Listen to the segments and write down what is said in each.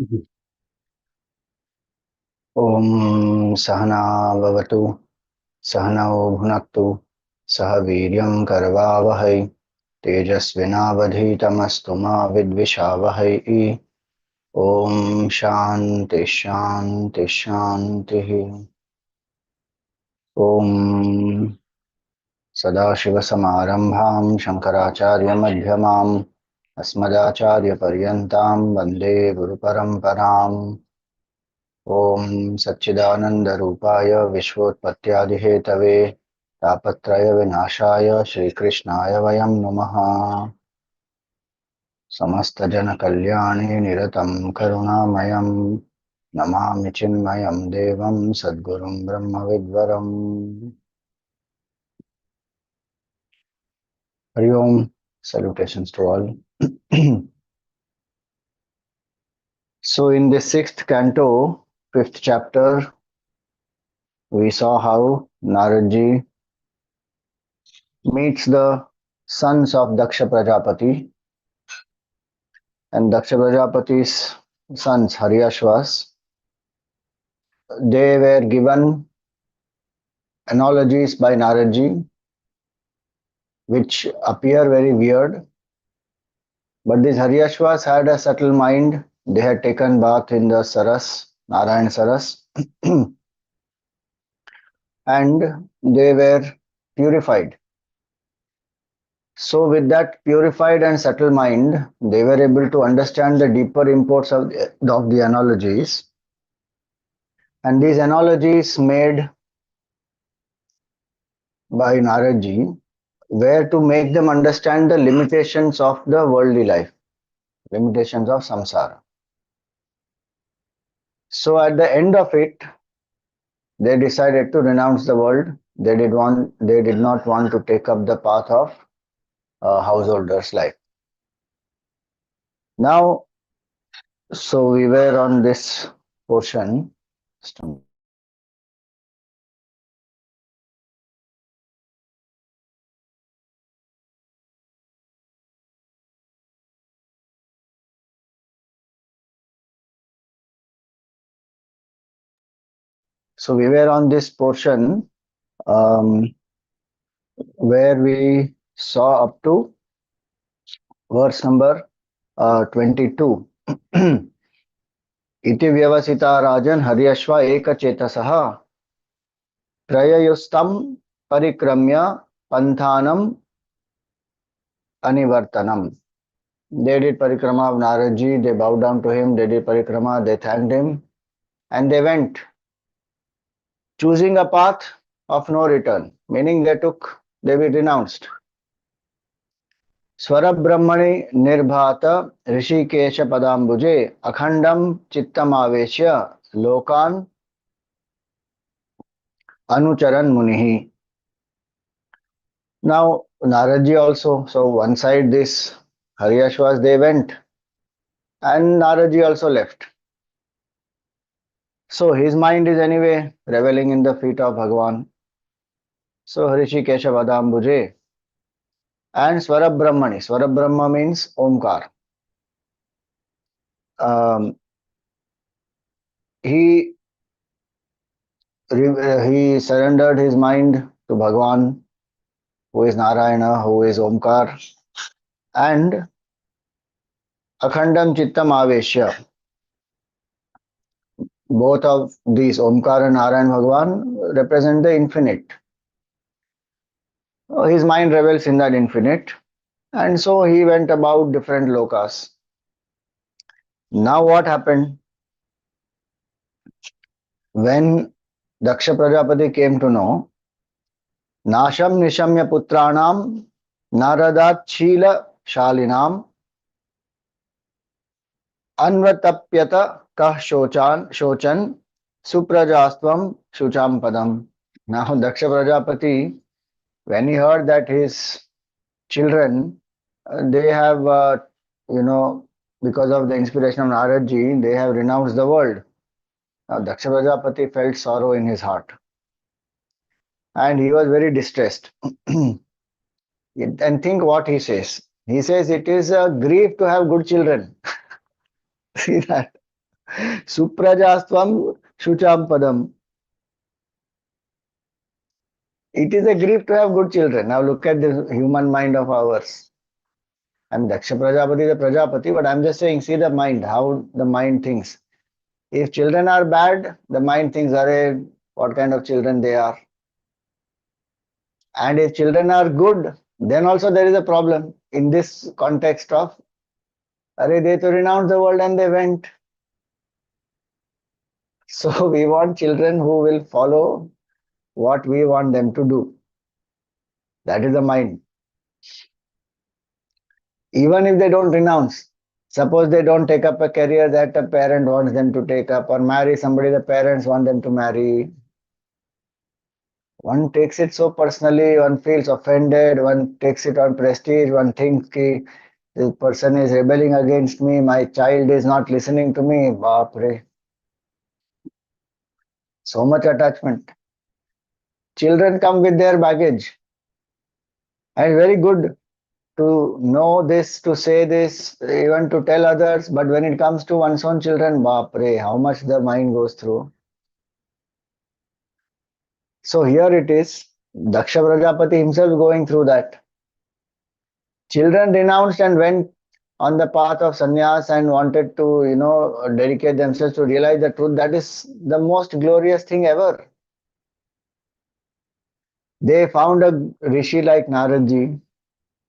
ॐ सहना भवतु सहनौ भुनक्तु सह वीर्यं करवावहै तेजस्विनावधीतमस्तु मा विद्विषावहै। ॐ शान्ति शान्ति शान्तिः। ॐ सदाशिवसमारम्भां शङ्कराचार्यमध्यमाम् अस्मदाचार्यपर्यन्तां वन्दे गुरुपरम्पराम्। ॐ सच्चिदानन्दरूपाय विश्वोत्पत्त्यादिहेतवे तापत्रयविनाशाय श्रीकृष्णाय वयं नमः। समस्तजनकल्याणे निरतं करुणामयं नमामि चिन्मयं देवं सद्गुरुं ब्रह्मविद्वरम्। हरि ओम, salutations to all. So in the sixth canto, fifth chapter, we saw how Naradji meets the sons of Daksha Prajapati, and Daksha Prajapati's sons, Haryashvas, they were given analogies by Naradji which appear very weird, but these Haryashvas had a subtle mind. They had taken bath in the Saras, Narayan Saras, and they were purified. So, with that purified and subtle mind, they were able to understand the deeper imports of the analogies. And these analogies made by Naradji were to make them understand the limitations of the worldly life, limitations of samsara. So, at the end of it, they decided to renounce the world. They did not want to take up the path of householder's life. Now, so we were on this portion. So we were on this portion um, where we saw up to verse number 22. इति व्यवसिता राजन् Haryashva एकचेतसः त्रययुस्तं परिक्रम्य पन्थानम् anivartanam. They did parikrama of Naradji, they bowed down to him, they did parikrama, they thanked him, and they went, choosing a path of no return, meaning they were renounced. स्वरब्रह्मणि निर्भात Rishikesh पदाम्बुजे अखंडम चित्तमावेश्य लोकान अनुचरण मुनिः. Now Naradji also, so one side this Haryashvas they went and Naradji also left. So his mind is anyway reveling in the feet of Bhagavan. So Hrishikesha Vadambuje and Swarabrahmani. Swarabrahma means Omkar. He surrendered his mind to Bhagavan, who is Narayana, who is Omkar, and Akhandam Chittam Aveshya. Both of these, Omkar and Narayan Bhagavan, represent the infinite. His mind revels in that infinite, and so he went about different lokas. Now what happened? When Daksha Prajapati came to know, Nasham Nishamya Putranam Naradat Shila Shalinam Anvatapyata Kah Shochan Suprajastvam Shucham Padam. Now Daksha Prajapati, when he heard that his children, they have, because of the inspiration of Naradji, they have renounced the world. Now Daksha Prajapati felt sorrow in his heart. And he was very distressed. And think what he says. He says it is a grief to have good children. See that? Suprajastvam Shucham Padam. It is a grief to have good children. Now look at the human mind of ours. I'm Daksha Prajapati, the Prajapati, but I'm just saying, see the mind, how the mind thinks. If children are bad, the mind thinks, Arey, what kind of children they are. And if children are good, then also there is a problem in this context of, Arey, they to renounce the world and they went. So we want children who will follow what we want them to do. That is the mind. Even if they don't renounce, suppose they don't take up a career that a parent wants them to take up, or marry somebody the parents want them to marry, one takes it so personally, one feels offended, one takes it on prestige, one thinks ki, this person is rebelling against me, my child is not listening to me. Baapre. So much attachment. Children come with their baggage. And very good to know this, to say this, even to tell others. But when it comes to one's own children, baapre, how much the mind goes through. So here it is, Daksha Prajapati himself going through that. Children renounced and went on the path of sannyas and wanted to, dedicate themselves to realize the truth. That is the most glorious thing ever. They found a rishi like Naradji.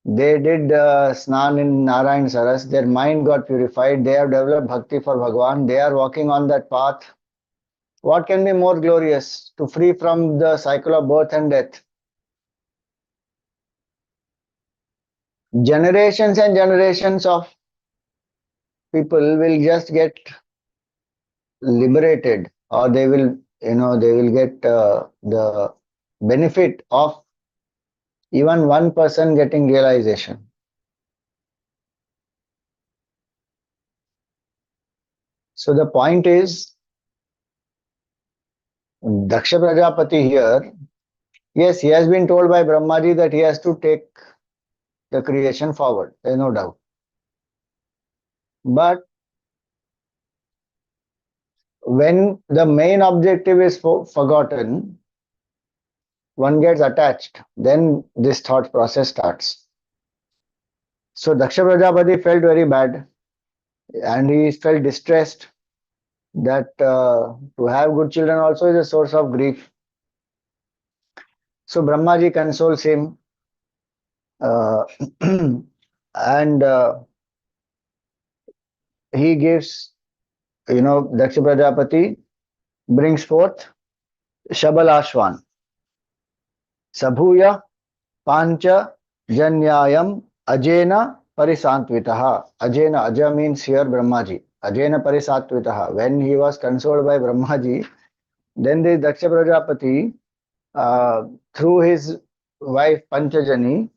They did snan in Narayan Saras. Their mind got purified. They have developed bhakti for Bhagavan. They are walking on that path. What can be more glorious to free from the cycle of birth and death? Generations and generations of people will just get liberated, or they will get the benefit of even one person getting realization. So the point is, Daksha Prajapati here, yes, he has been told by Brahmaji that he has to take the creation forward, there is no doubt. But when the main objective is forgotten, one gets attached, then this thought process starts. So Daksha Prajapati felt very bad and he felt distressed that to have good children also is a source of grief. So Brahmaji consoles him uh, and he gives, Daksha Prajapati brings forth Savalashvas. Sabhuya Pancha Janyayam Ajena Parisantvitaha. Ajena, Aja means here Brahmaji. Ajena Parisantvitaha. When he was consoled by Brahmaji, then this Daksha Prajapati, uh, through his wife Panchajani,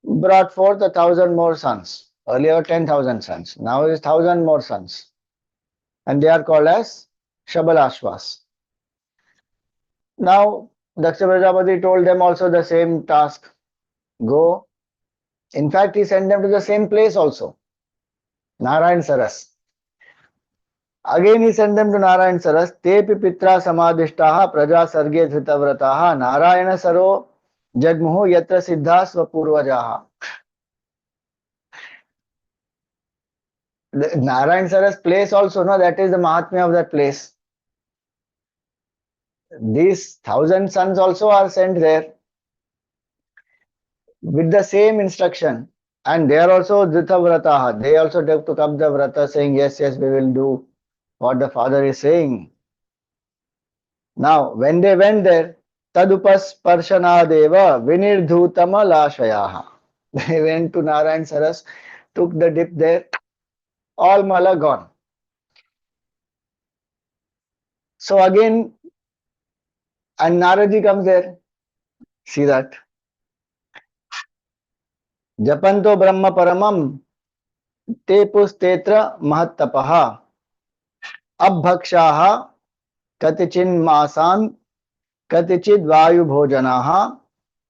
brought forth 1,000 more sons. Earlier 10,000 sons. Now it is 1,000 more sons. And they are called as Savalashvas. Now Daksha Prajapati told them also the same task. Go. In fact, he sent them to the same place also, Narayan Saras. Again, he sent them to Narayan Saras. Tepi pitra samadhishtaha praja sarge dhritavrataha Narayana saro jagmuhu yatra siddha svapurvajaha. The Narayan Saras place also, no, that is the Mahatmya of that place. These 1,000 sons also are sent there with the same instruction. And they are also Dhritavrataha. They also took up the vrata saying, yes, yes, we will do what the father is saying. Now, when they went there, Tadupasparshanadeva Vinirdhutama Lashayaha. They went to Narayan Saras, took the dip there, all mala gone. So again, and Naradji comes there. See that. Japanto Brahma Paramam Te Pustetra Mahattapaha Abhakshaha Katichin Masan Katichid Vayu Bhojanaha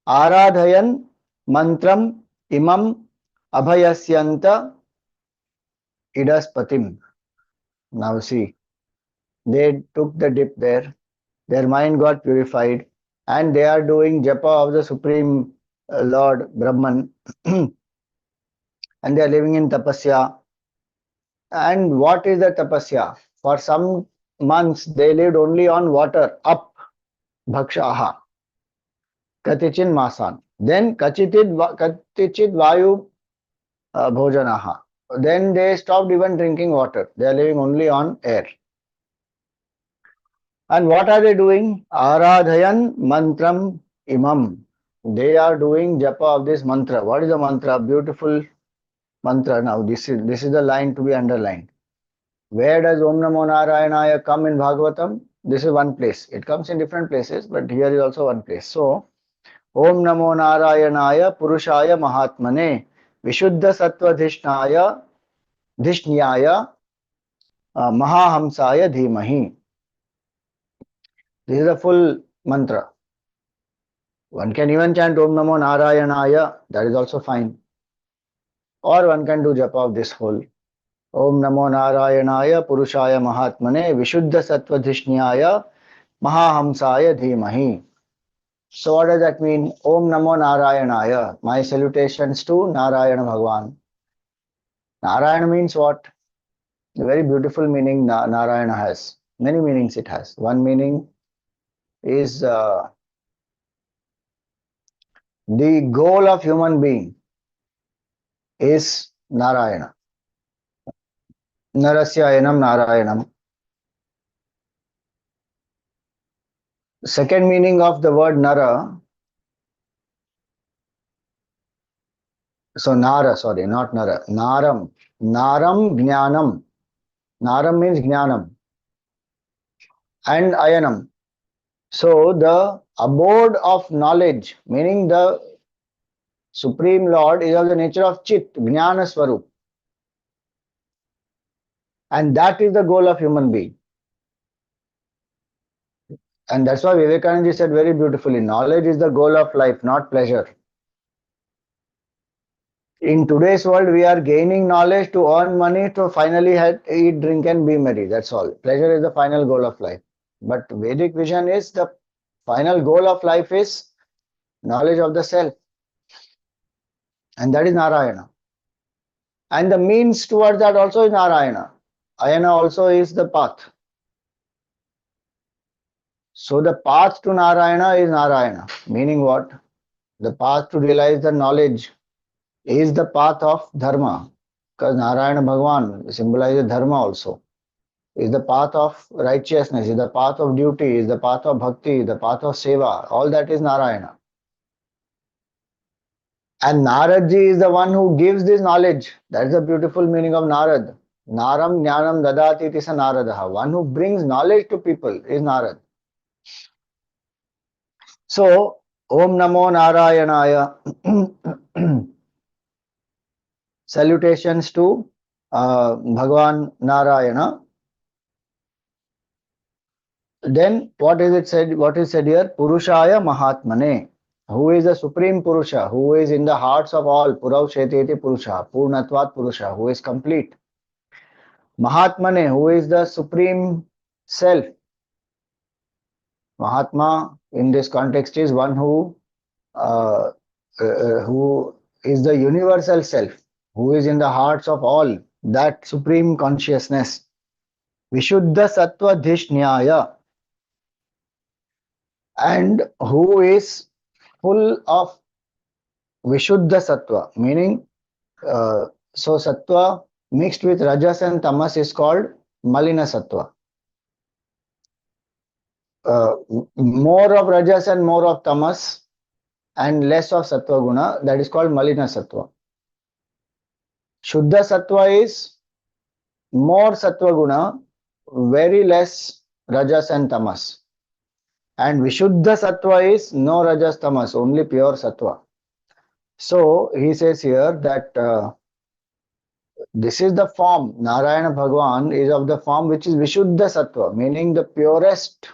Aradhayan Mantram Imam Abhayasyanta Idaspatim. Now see, They took the dip there. Their mind got purified, and they are doing japa of the Supreme Lord Brahman, and they are living in tapasya. And what is the tapasya? For some months, they lived only on water, up, bhakshaha, katichin masan. Then katichit vayu bhojanaha. Then they stopped even drinking water. They are living only on air. And what are they doing? Aradhayan mantram imam. They are doing japa of this mantra. What is the mantra? Beautiful mantra. Now this is the line to be underlined. Where does Om Namo Narayanaya come in Bhagavatam? This is one place. It comes in different places, but here is also one place. So, Om Namo Narayanaya Purushaya Mahatmane Vishuddha Sattva Dhishnyaya Mahahamsaya Dhimahi. This is the full mantra. One can even chant Om Namo Narayanaya, that is also fine. Or one can do japa of this whole. Om Namo Narayanaya Purushaya Mahatmane Vishuddha Sattva Dhishnyaya Mahahamsaya Dhimahi. So what does that mean? Om Namo Narayanaya. My salutations to Narayana Bhagwan. Narayana means what? A very beautiful meaning Narayana has. Many meanings it has. One meaning is the goal of human being is Narayana. Narasyayanam Narayanam. Second meaning of the word Nara. So Nara, sorry, not Nara. Naram. Naram Jnanam. Naram means Jnanam. And Ayanam. So the abode of knowledge, meaning the Supreme Lord is of the nature of Chit, Jnana Swarup. And that is the goal of human being. And that's why Vivekananda said very beautifully, knowledge is the goal of life, not pleasure. In today's world, we are gaining knowledge to earn money to finally eat, drink and be merry. That's all. Pleasure is the final goal of life. But Vedic vision is the final goal of life is knowledge of the self. And that is Narayana. And the means towards that also is Narayana. Ayana also is the path. So the path to Narayana is Narayana. Meaning what? The path to realize the knowledge is the path of Dharma. Because Narayana Bhagwan symbolizes Dharma also. Is the path of righteousness, is the path of duty, is the path of bhakti, the path of seva. All that is Narayana. And Naradji is the one who gives this knowledge. That is the beautiful meaning of Narad. Naram Jnanam Dadati Tisa Naradaha. One who brings knowledge to people is Narad. So, Om Namo Narayanaya. Salutations to Bhagwan Narayana. Then what is it said? What is said here? Purushaya Mahatmane. Who is the Supreme Purusha? Who is in the hearts of all? Purav Sheteti Purusha. Purnatvat Purusha. Who is complete? Mahatmane. Who is the Supreme Self? Mahatma in this context is one uh, who is the universal self, who is in the hearts of all, that supreme consciousness. Vishuddha Sattva Dhishnyaya, and who is full of Vishuddha Sattva, meaning so Sattva mixed with Rajas and Tamas is called Malina Sattva. More of Rajas and more of Tamas and less of Sattva Guna, that is called Malina Sattva. Shuddha Sattva is more Sattva Guna, very less Rajas and Tamas. And Vishuddha Sattva is no Rajas Tamas, only pure Sattva. So he says here that this is the form, Narayana Bhagwan is of the form which is Vishuddha Sattva, meaning the purest,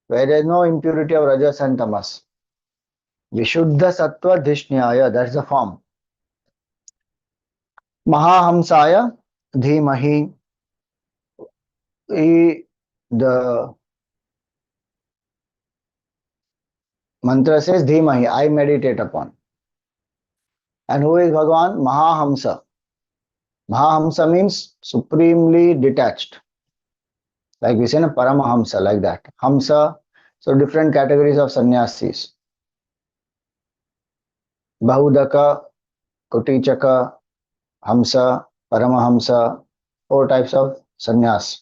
where there is no impurity of Rajas and Tamas. Vishuddha Sattva Dhishnyaya, that's the form. Mahahamsaya Dhimahi. The mantra says Dhimahi, I meditate upon. And who is Bhagavan? Mahahamsa. Mahahamsa means supremely detached. Like we say, na, Paramahamsa, like that. Hamsa, so different categories of sannyasis. Bahudaka, Kutichaka, Hamsa, Paramahamsa, four types of sannyas.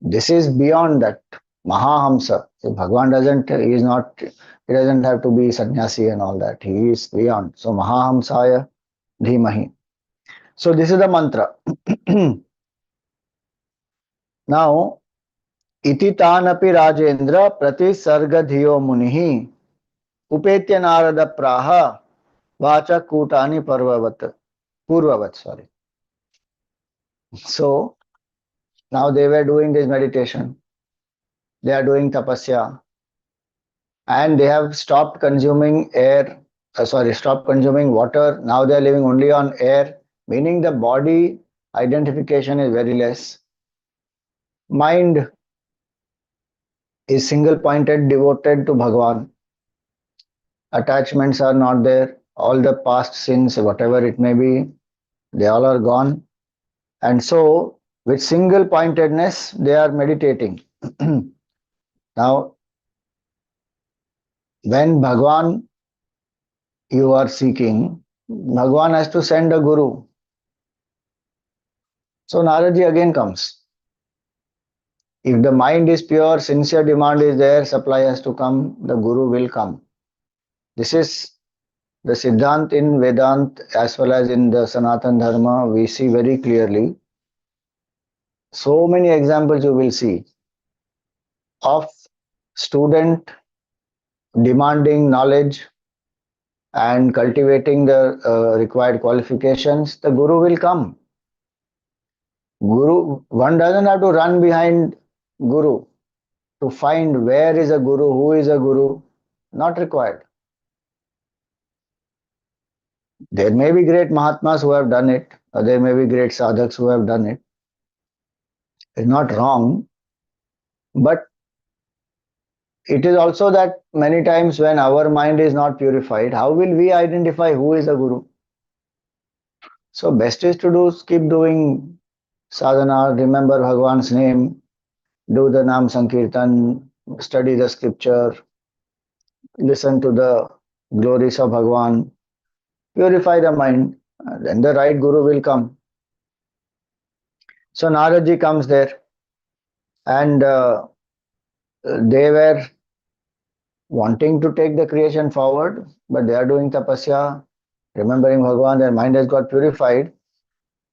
This is beyond that. Mahahamsa. So Bhagavan doesn't, he is not, he doesn't have to be sannyasi and all that. He is beyond. So Mahahamsaya Dhimahi. So this is the mantra. Now, iti tanapi Rajendra prati sargadhiyo munihi upetya narada praha vacha kutani purvavat, sorry. So now they were doing this meditation. They are doing tapasya and they have stopped consuming stopped consuming water. Now they are living only on air, meaning the body identification is very less. Mind is single pointed, devoted to Bhagavan. Attachments are not there. All the past sins, whatever it may be, they all are gone. And so, with single pointedness, they are meditating. Now, when Bhagavan you are seeking, Bhagavan has to send a guru. So Naradji again comes. If the mind is pure, sincere demand is there, supply has to come, the guru will come. This is the Siddhant in Vedant as well as in the Sanatan Dharma, we see very clearly. So many examples you will see of student demanding knowledge and cultivating the required qualifications, the guru will come. Guru, one doesn't have to run behind guru to find where is a guru, who is a guru, not required. There may be great Mahatmas who have done it, or there may be great sadhaks who have done it. It's not wrong, but it is also that many times when our mind is not purified, how will we identify who is a guru? So best is to keep doing sadhana, remember Bhagavan's name, do the Nam Sankirtan, study the scripture, listen to the glories of Bhagavan, purify the mind, then the right guru will come. So Naradji comes there and they were wanting to take the creation forward, but they are doing tapasya, remembering Bhagavan, their mind has got purified.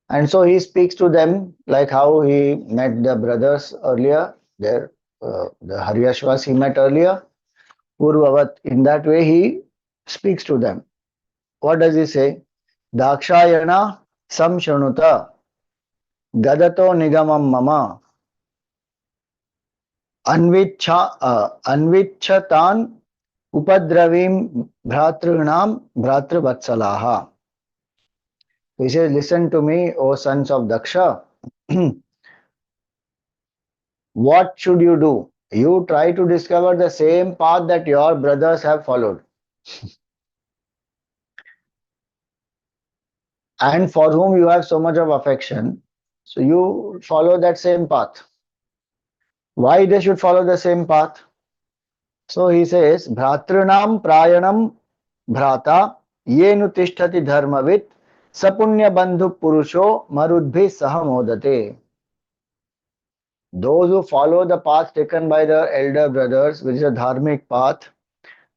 And so he speaks to them like how he met the brothers earlier, the Haryashvas he met earlier, Purvavat. In that way he speaks to them. What does he say? Dakshayana samshanuta gadato nigamam mama anvichatan upadravim bhratrinam bhratravatsalaha. He says, listen to me, O sons of Daksha. What should you do? You try to discover the same path that your brothers have followed and for whom you have so much of affection. So you follow that same path. Why they should follow the same path? So he says, Bhratrinam prayanam bhrata yenu tishtati dharmavit sapunya bandhu purusho marudbhi sahamodate. Those who follow the path taken by the elder brothers, which is a dharmic path,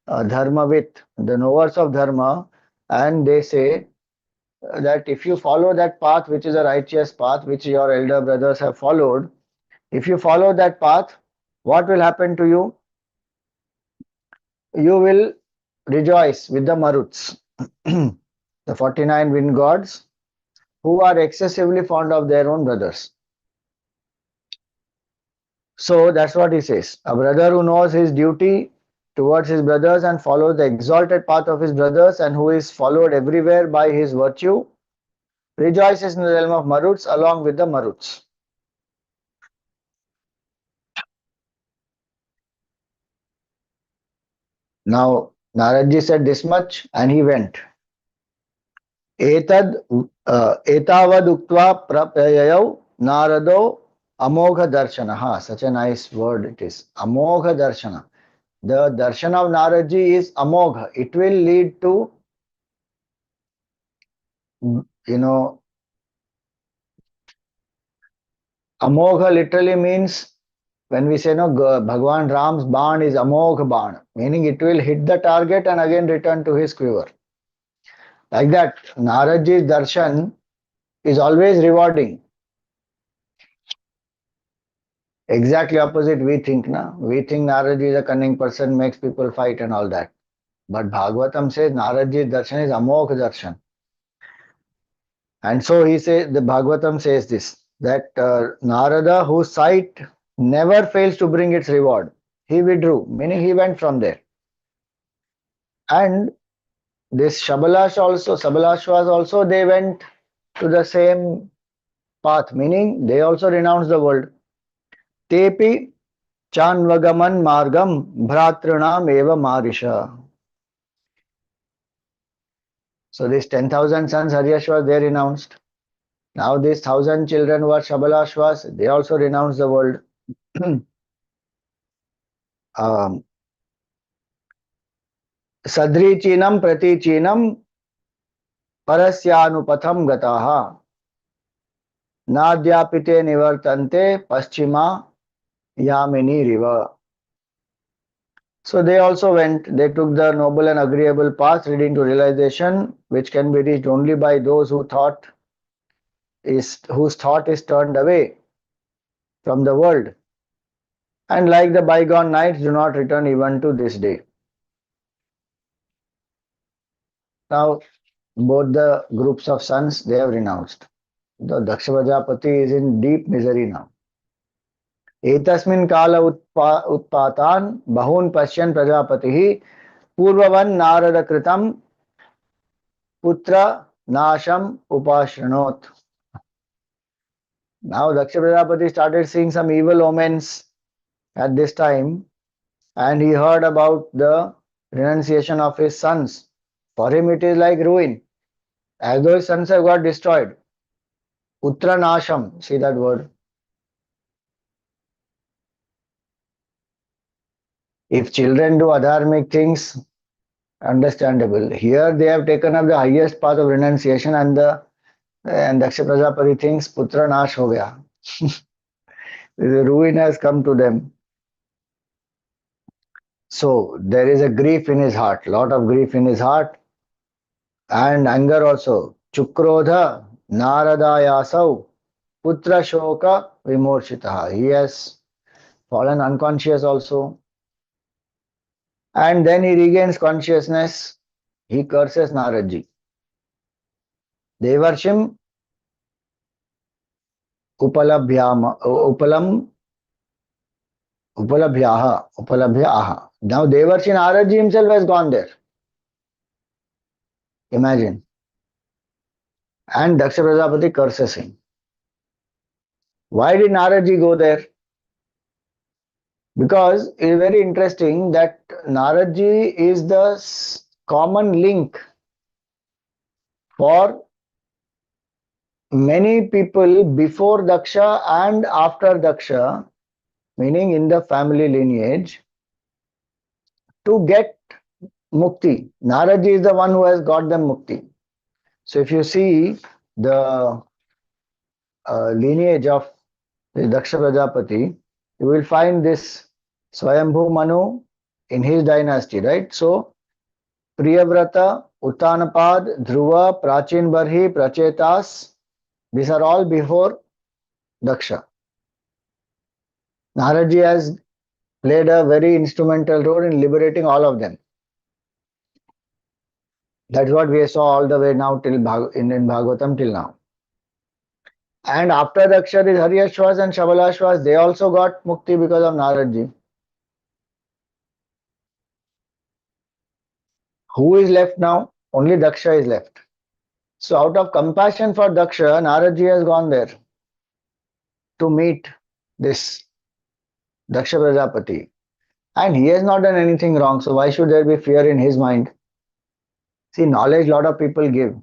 dharmavit, the knowers of dharma, and they say that if you follow that path, which is a righteous path, which your elder brothers have followed, if you follow that path, what will happen to you? You will rejoice with the Maruts, the 49 wind gods who are excessively fond of their own brothers. So that's what he says. A brother who knows his duty towards his brothers and follows the exalted path of his brothers and who is followed everywhere by his virtue rejoices in the realm of Maruts along with the Maruts. Now Naradji said this much and he went. एतद् एतावदुक्त्वा प्रययौ नारदो amogha darshana. Such a nice word it is. Amogha darshana. The darshan of Naradji is amogha. It will lead to, you know, amogha literally means when we say no, Bhagwan Ram's ban is amogha ban, meaning it will hit the target and again return to his quiver. Like that, Naradji's darshan is always rewarding. Exactly opposite we think, na? We think Naradji is a cunning person, makes people fight and all that. But Bhagavatam says Naradji's darshan is amogha darshan. And so he says, the Bhagavatam says this, that Narada, whose sight never fails to bring its reward, he withdrew, meaning he went from there. And this Savalashvas also, they went to the same path, meaning they also renounced the world. Tepi chanvagaman margam bhratrinam eva marisha. So these 10,000 sons Haryashvas, they renounced. Now these 1,000 children were Savalashvas, they also renounced the world. um, Sadrichinam pratichinam parasyanupatham gataha nadyapite nivartante paschima yamini riva. So they also went, they took the noble and agreeable path leading to realization, which can be reached only by those whose thought is turned away from the world. And like the bygone nights, do not return even to this day. Now, both the groups of sons, they have renounced. The Daksha Prajapati is in deep misery now. एतस्मिन् काल उत्पातान् बहून् पश्यन् प्रजापतिः पूर्ववन् नारदकृतं पुत्र नाशम upashranot. Now Daksha Prajapati started seeing some evil omens at this time, and he heard about the renunciation of his sons. For him it is like ruin, as though his sons have got destroyed. Putra nasham, see that word. If children do adharmic things, understandable. Here they have taken up the highest path of renunciation, and Daksha Prajapati thinks Putra Nash ho gaya. The ruin has come to them. So there is a grief in his heart, lot of grief in his heart, and anger also. Chukrodha Naradayasau Putra Shoka Vimorshitaha. He has fallen unconscious also. And then he regains consciousness. He curses Naradji. Devarshim upalabhyaha. Now Devarshi Naradji himself has gone there. Imagine. And Daksha Prajapati curses him. Why did Naradji go there? Because it is very interesting that Naradji is the common link for many people before Daksha and after Daksha, meaning in the family lineage, to get mukti. Naradji is the one who has got them mukti. So if you see the lineage of the Daksha Prajapati, you will find this Swayambhu Manu in his dynasty, right? So Priyavrata, Uttanapad, Dhruva, Prachin Barhi, Prachetas, these are all before Daksha. Naradji has played a very instrumental role in liberating all of them. That's what we saw all the way now till in Bhagavatam till now. And after Daksha, these Haryashvas and Savalashvas, they also got mukti because of Naradji. Who is left now? Only Daksha is left. So out of compassion for Daksha, Naradji has gone there to meet this Daksha Prajapati. And he has not done anything wrong, so why should there be fear in his mind? See, knowledge lot of people give,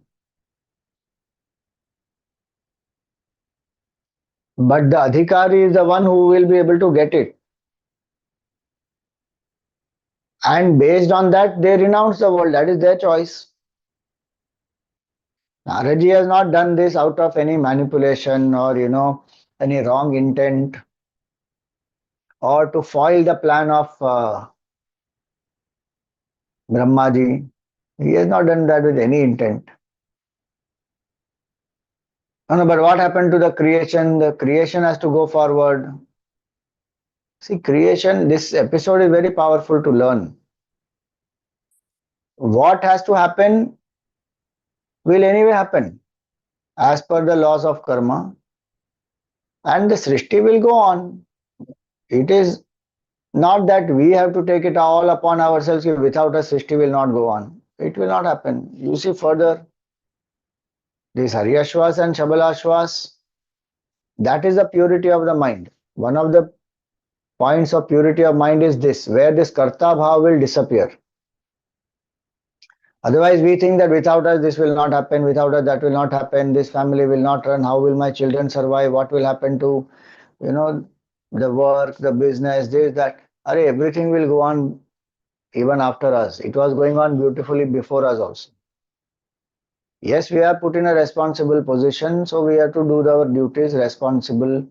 but the adhikari is the one who will be able to get it. And based on that, they renounce the world. That is their choice. Naradji has not done this out of any manipulation or, any wrong intent or to foil the plan of Brahmaji. He has not done that with any intent. No, no, but what happened to the creation? The creation has to go forward. See, creation, this episode is very powerful to learn. What has to happen will anyway happen as per the laws of karma, and the Srishti will go on. It is not that we have to take it all upon ourselves. Without us, Srishti will not go on. It will not happen. You see further, this Haryashvas and Savalashvas, that is the purity of the mind. One of the points of purity of mind is this, where this karta bhav will disappear. Otherwise, we think that without us this will not happen, without us that will not happen, this family will not run, how will my children survive, what will happen to, you know, the work, the business, this, that. Everything will go on even after us. It was going on beautifully before us also. Yes, we are put in a responsible position, so we have to do our duties responsible.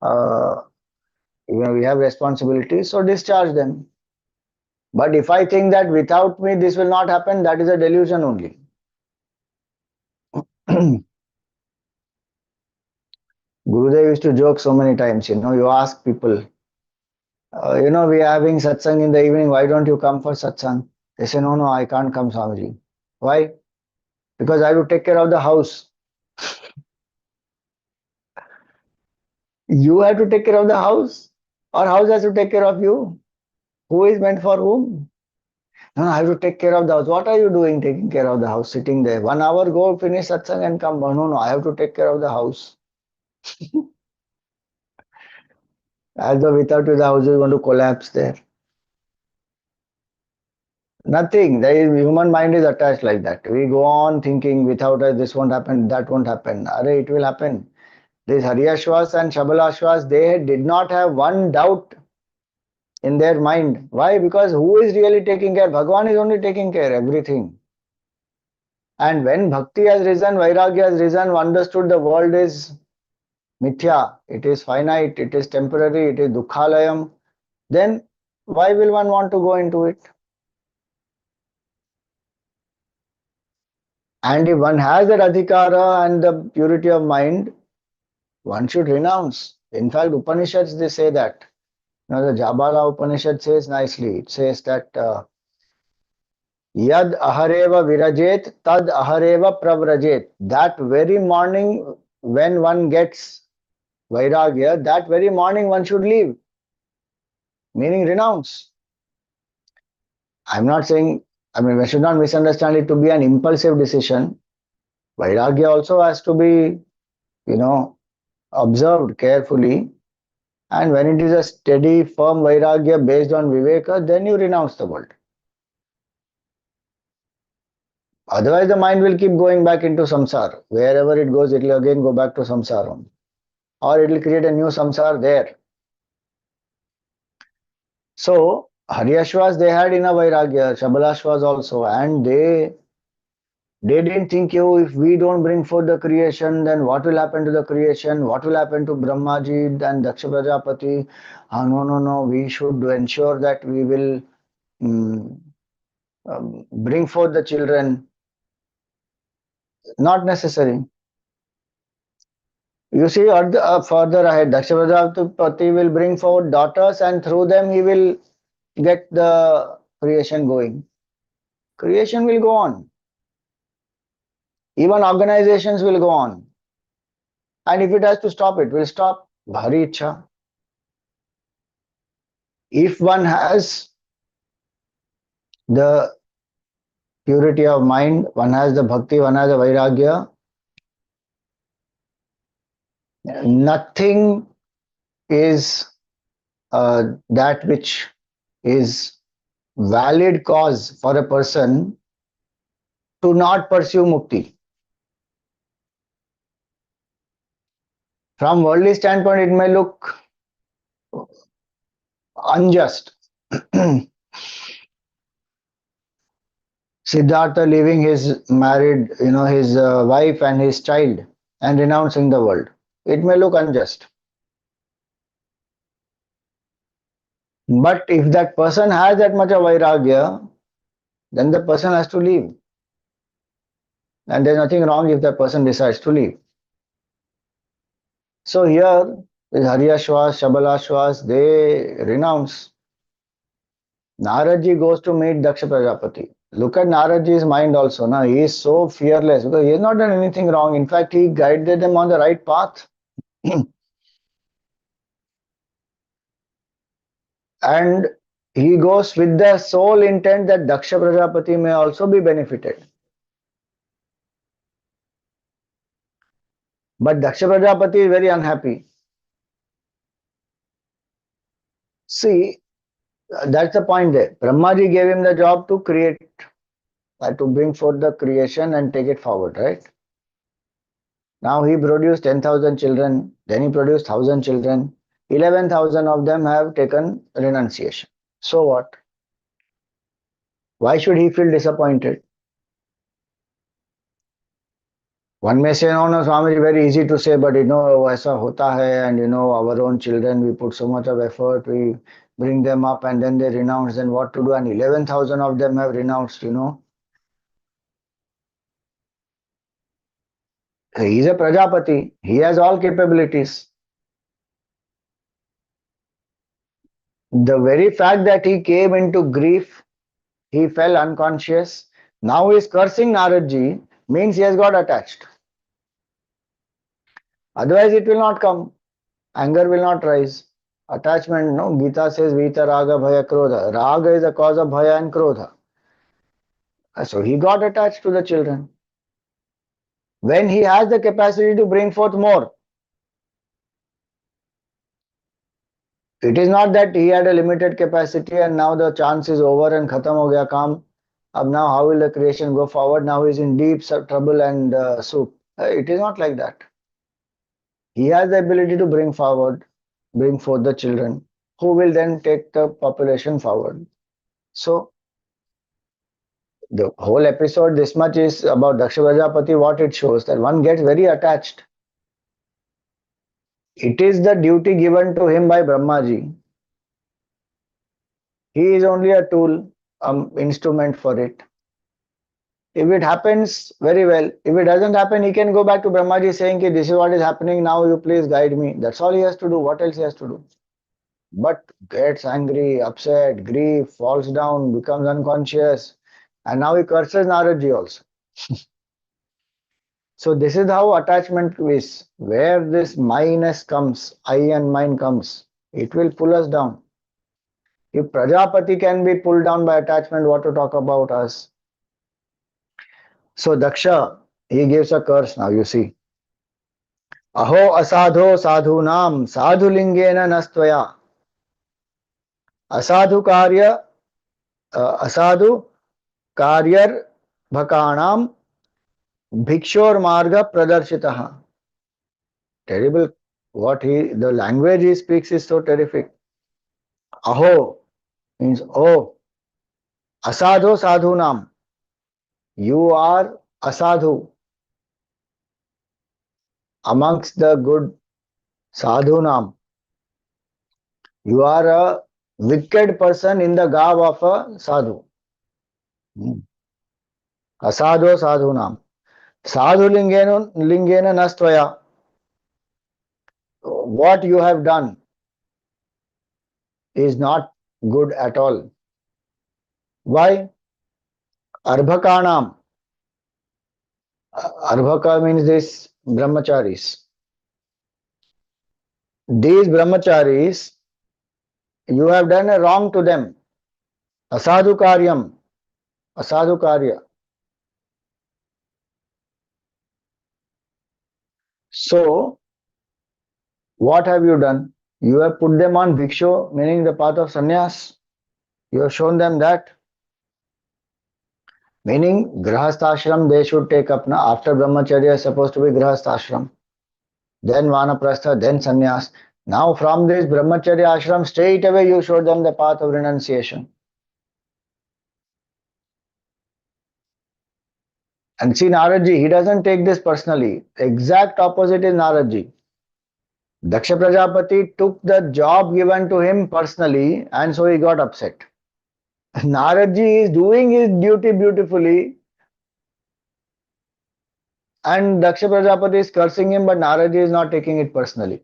Uh, we have responsibilities, so discharge them. But if I think that without me this will not happen, that is a delusion only. Gurudev used to joke so many times, you ask people, we are having satsang in the evening, why don't you come for satsang? They say, no, I can't come, Swamiji. Why? Because I have to take care of the house. You have to take care of the house, or house has to take care of you. Who is meant for whom? No, I have to take care of the house. What are you doing taking care of the house, sitting there? 1 hour, go finish satsang and come. No, I have to take care of the house. As though without you, the house is going to collapse there. Nothing. The human mind is attached like that. We go on thinking without us, this won't happen, that won't happen. It will happen. These Haryashvas and Savalashvas, they did not have one doubt in their mind. Why? Because who is really taking care? Bhagavan is only taking care of everything. And when bhakti has risen, vairagya has risen, understood the world is mithya, it is finite, it is temporary, it is dukhalayam, then why will one want to go into it? And if one has that adhikara and the purity of mind, one should renounce. In fact, Upanishads, they say that. The Jabala Upanishad says nicely, it says that Yad ahareva virajet, tad ahareva pravrajet. That very morning when one gets vairagya, that very morning one should leave, meaning renounce. I'm not saying, we should not misunderstand it to be an impulsive decision. Vairagya also has to be, observed carefully. And when it is a steady, firm vairagya based on viveka, then you renounce the world. Otherwise, the mind will keep going back into samsara. Wherever it goes, it will again go back to samsara. Or it will create a new samsara there. So, Haryashvas they had in a vairagya, Sabalashvas also, and they didn't think, if we don't bring forth the creation, then what will happen to the creation? What will happen to Brahmaji and Daksha Prajapati? No, we should ensure that we will bring forth the children. Not necessary. You see, further ahead, Daksha Prajapati will bring forth daughters, and through them he will get the creation going. Creation will go on. Even organizations will go on. And if it has to stop, it will stop. Bhari Ichha. If one has the purity of mind, one has the bhakti, one has the vairagya, nothing is that which is valid cause for a person to not pursue mukti. From worldly standpoint, it may look unjust. Siddhartha leaving his married, his wife and his child and renouncing the world. It may look unjust. But if that person has that much of vairagya, then the person has to leave. And there's nothing wrong if the person decides to leave. So here, with Haryashvas, Savalashvas, they renounce. Naradji goes to meet Daksha Prajapati. Look at Naradji's mind also. Now he is so fearless because he has not done anything wrong. In fact, he guided them on the right path. And he goes with the sole intent that Daksha Prajapati may also be benefited. But Daksha Prajapati is very unhappy. See, that's the point there. Brahmaji gave him the job to create, to bring forth the creation and take it forward, right? Now he produced 10,000 children, then he produced 1,000 children. 11,000 of them have taken renunciation. So what? Why should he feel disappointed? One may say, no, Swami, very easy to say, but aisa hota hai, and our own children, we put so much of effort, we bring them up and then they renounce, then what to do? And 11,000 of them have renounced. He is a Prajapati, he has all capabilities. The very fact that he came into grief, he fell unconscious, now he is cursing Naradji, means he has got attached. Otherwise, it will not come. Anger will not rise. Attachment, no? Gita says, Vita Raga Bhaya Krodha. Raga is the cause of Bhaya and Krodha. So he got attached to the children. When he has the capacity to bring forth more, it is not that he had a limited capacity and now the chance is over and khatam ho gaya kaam. Ab now how will the creation go forward? Now he is in deep trouble and soup. It is not like that. He has the ability to bring forth the children who will then take the population forward. So the whole episode, this much is about Daksha Prajapati, what it shows that one gets very attached. It is the duty given to him by Brahmaji. He is only a tool, instrument for it. If it happens, very well. If it doesn't happen, he can go back to Brahmaji saying, this is what is happening now, you please guide me. That's all he has to do. What else he has to do? But gets angry, upset, grief, falls down, becomes unconscious. And now he curses Naradji also. So this is how attachment is. Where this minus comes, I and mine comes, it will pull us down. If Prajapati can be pulled down by attachment, what to talk about us? So Daksha, he gives a curse now, you see. Aho asadho sadhunam sadhulingena nastvaya. Asadhu karya, asadhu karyar bhakanam bhikshor marga pradarshitaha. Terrible. The language he speaks is so terrific. Aho means, oh, asadho sadhunam. You are asadhu amongst the good sadhunam. You are a wicked person in the garb of a sadhu. Asadho sadhunam. Sadhu lingena nastvaya. What you have done is not good at all. Why? Arbhakanam. Arbhaka means this brahmacharis. These brahmacharis, you have done a wrong to them. Asadhu karyam. Asadhu karya. So, what have you done? You have put them on bhikshu, meaning the path of sannyas. You have shown them that. Meaning, grahasthashram they should take up now. After brahmacharya is supposed to be grahasthashram, then vanaprastha, then sannyas. Now, from this brahmacharya ashram, straight away you showed them the path of renunciation. And see, Naradji, he doesn't take this personally. Exact opposite is Naradji. Daksha Prajapati took the job given to him personally, and so he got upset. Naradji is doing his duty beautifully, and Daksha Prajapati is cursing him, but Naradji is not taking it personally.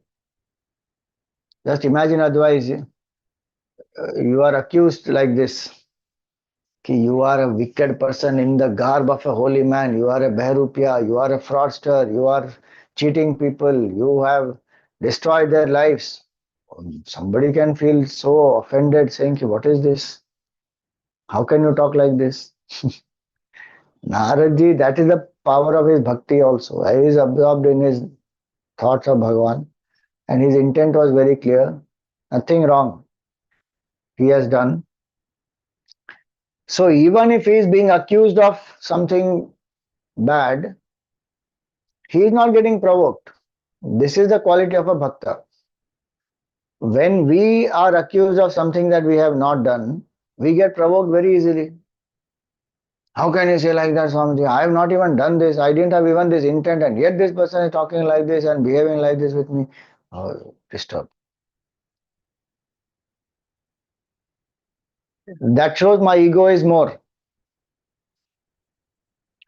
Just imagine otherwise, you are accused like this. Ki you are a wicked person in the garb of a holy man, you are a behrupia, you are a fraudster, you are cheating people, you have destroyed their lives. Somebody can feel so offended saying, what is this? How can you talk like this? Naradji, that is the power of his bhakti also. He is absorbed in his thoughts of Bhagavan, and his intent was very clear. Nothing wrong he has done. So even if he is being accused of something bad, he is not getting provoked. This is the quality of a bhakta. When we are accused of something that we have not done, we get provoked very easily. How can you say like that, Swamiji? I have not even done this. I didn't have even this intent, and yet this person is talking like this and behaving like this with me. Oh, disturbed. That shows my ego is more.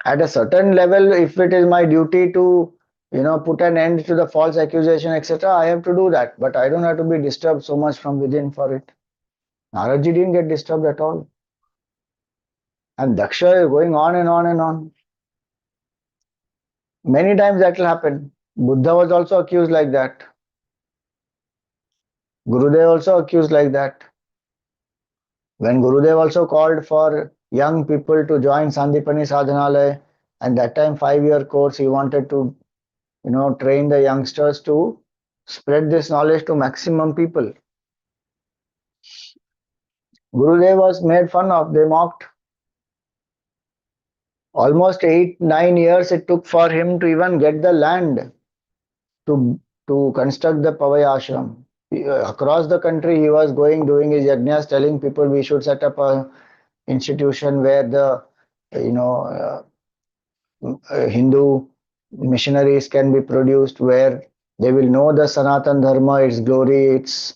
At a certain level, if it is my duty to, put an end to the false accusation, etc., I have to do that. But I don't have to be disturbed so much from within for it. Naradji didn't get disturbed at all. And Daksha is going on and on and on. Many times that will happen. Buddha was also accused like that. Gurudev also accused like that. When Gurudev also called for young people to join Sandipani Sadhanalaya, and that time 5-year course, he wanted to, train the youngsters to spread this knowledge to maximum people. Gurudev was made fun of, they mocked. Almost 8-9 years it took for him to even get the land to construct the Pavaya ashram. Across the country he was going, doing his yajnas, telling people we should set up a institution where the you know Hindu missionaries can be produced, where they will know the Sanatan Dharma, its glory, its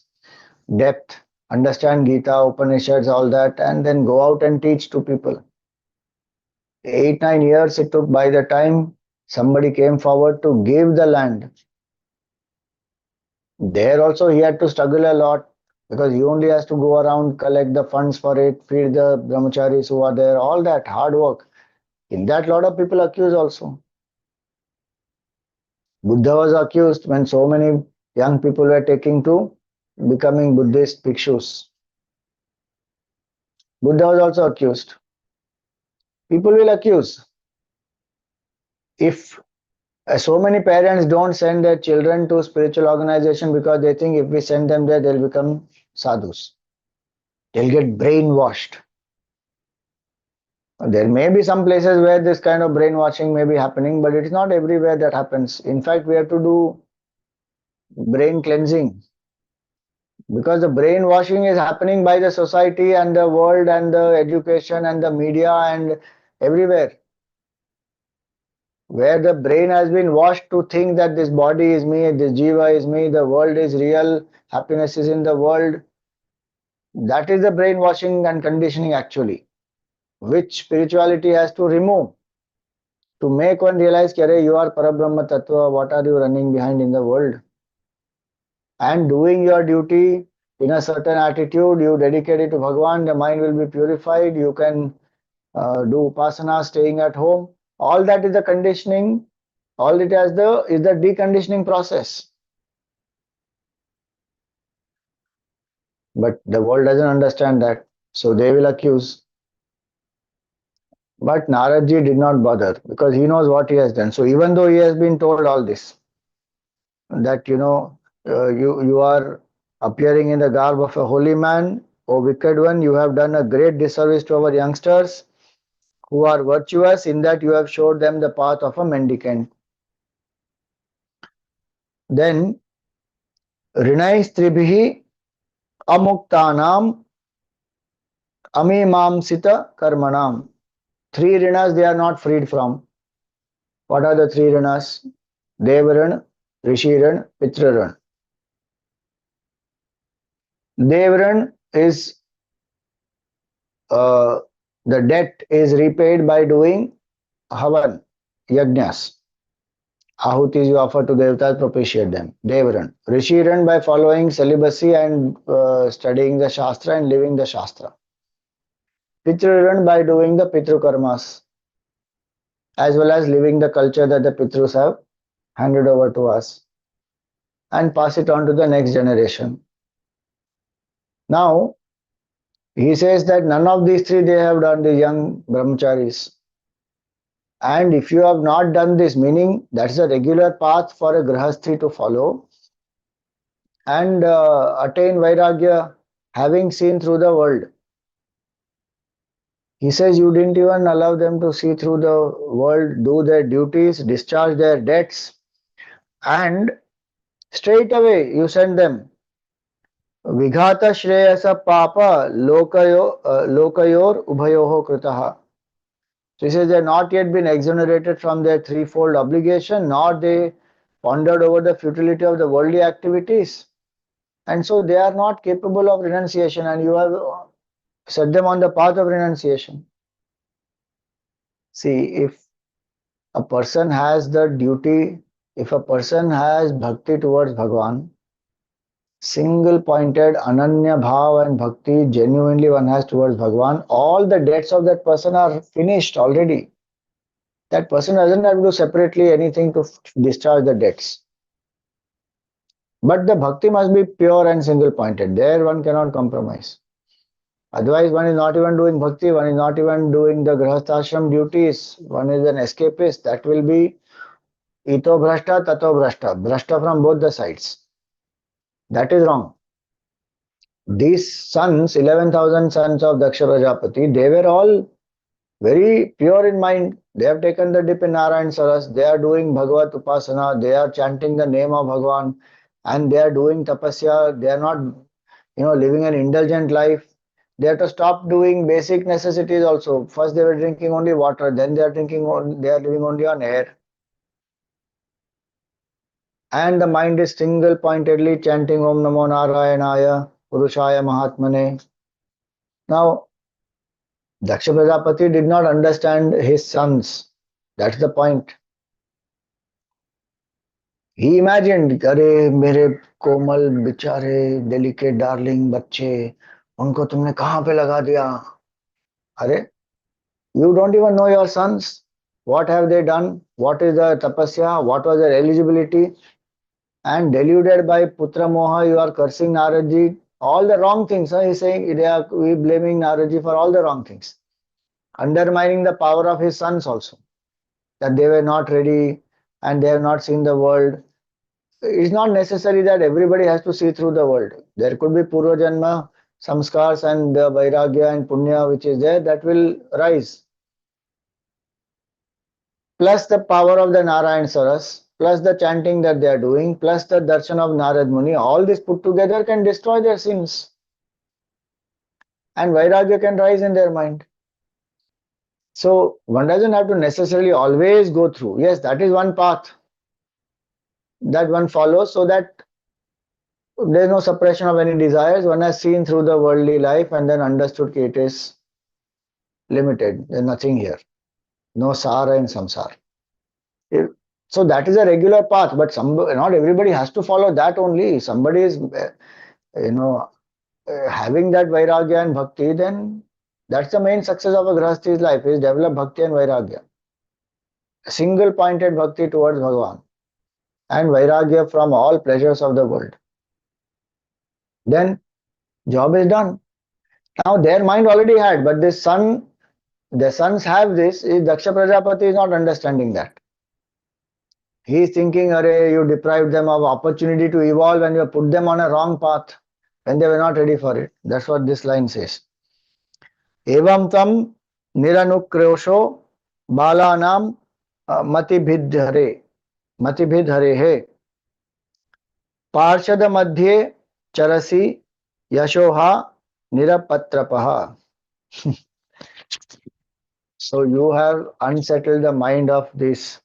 depth, understand Gita, Upanishads, all that, and then go out and teach to people. 8-9 years it took by the time somebody came forward to give the land. There also he had to struggle a lot, because he only has to go around, collect the funds for it, feed the brahmacharis who are there, all that hard work. In that, lot of people accuse also. Buddha was accused when so many young people were taking to becoming Buddhist bhikshus. Buddha was also accused. People will accuse. If so many parents don't send their children to spiritual organization because they think if we send them there, they'll become sadhus. They'll get brainwashed. There may be some places where this kind of brainwashing may be happening, but it's not everywhere that happens. In fact, we have to do brain cleansing, because the brainwashing is happening by the society and the world and the education and the media and everywhere, where the brain has been washed to think that this body is me, this jiva is me, the world is real, happiness is in the world. That is the brainwashing and conditioning actually, which spirituality has to remove, to make one realize that you are Parabrahma Tattva, what are you running behind in the world? And doing your duty in a certain attitude, you dedicate it to Bhagavan, the mind will be purified, you can do upasana, staying at home. All that is the conditioning, all it has is the deconditioning process. But the world doesn't understand that, so they will accuse. But Naradji did not bother, because he knows what he has done. So even though he has been told all this, that you are appearing in the garb of a holy man, O wicked one, you have done a great disservice to our youngsters who are virtuous in that you have showed them the path of a mendicant. Then, Rinai Stribihi Amuktanam Amimamsita Karmanam. Three rinas they are not freed from. What are the three rinas? Devaran, Rishiran, Pitraran. Devaran is the debt is repaid by doing Havan, Yajnas. Ahutis you offer to Devatas, propitiate them. Devaran. Rishiran by following celibacy and studying the Shastra and living the Shastra. Pitraran by doing the Pitru Karmas as well as living the culture that the Pitrus have handed over to us and pass it on to the next generation. Now, he says that none of these three they have done, the young brahmacharis. And if you have not done this, meaning that's a regular path for a grahasthi to follow and attain vairagya, having seen through the world. He says you didn't even allow them to see through the world, do their duties, discharge their debts, and straight away you send them. Vighata shreyasa papa lokayor ubhayoho kritaha. So he says they have not yet been exonerated from their threefold obligation, nor they pondered over the futility of the worldly activities. And so they are not capable of renunciation, and you have set them on the path of renunciation. See, if a person has the duty, if a person has bhakti towards Bhagavan, single pointed ananya bhav and bhakti genuinely one has towards Bhagavan, all the debts of that person are finished already. That person doesn't have to do separately anything to discharge the debts. But the bhakti must be pure and single pointed. There one cannot compromise. Otherwise, one is not even doing bhakti, one is not even doing the grahasthashram duties, one is an escapist. That will be ito bhrashta, tato bhrashta, bhrashta from both the sides. That is wrong. These sons, 11,000 sons of Daksha Prajapati, they were all very pure in mind. They have taken the dip in Narayan Saras, they are doing Bhagavat Upasana, they are chanting the name of Bhagavan, and they are doing tapasya, they are not, living an indulgent life. They have to stop doing basic necessities also. First they were drinking only water, then they are they are living only on air. And the mind is single pointedly chanting Om Namo Narayanaya, Purushaya Mahatmane. Now, Daksha Prajapati did not understand his sons. That's the point. He imagined, अरे मेरे कोमल बेचारे delicate darling बच्चे, उनको तुमने कहाँ पे लगा दिया? अरे, you don't even know your sons. What have they done? What is the tapasya? What was their eligibility? And deluded by Putra Moha, you are cursing Naradji. All the wrong things. He's saying we blaming Naradji for all the wrong things. Undermining the power of his sons also. That they were not ready and they have not seen the world. It's not necessary that everybody has to see through the world. There could be Purva Janma, samskars and the Vairagya and Punya which is there that will rise. Plus the power of the Narayan Saras, plus the chanting that they are doing, plus the darshan of Narad Muni, all this put together can destroy their sins. And Vairagya can rise in their mind. So one doesn't have to necessarily always go through. Yes, that is one path that one follows so that there is no suppression of any desires. One has seen through the worldly life and then understood that it is limited. There is nothing here. No sara in samsara. So that is a regular path, but not everybody has to follow that only. Somebody is, having that vairagya and bhakti, then that's the main success of a grahasthi's life, is develop bhakti and vairagya. Single pointed bhakti towards Bhagavan and vairagya from all pleasures of the world. Then job is done. Now their mind already had, but the sons have this. Daksha Prajapati is not understanding that. He is thinking, you deprived them of opportunity to evolve and you put them on a wrong path. when they were not ready for it. That's what this line says. Evam tam niranukrosho balanam matibhidhare matibhidhare पार्षद मध्ये चरसी यशोहा nirapatrapaha. So you have unsettled the mind of these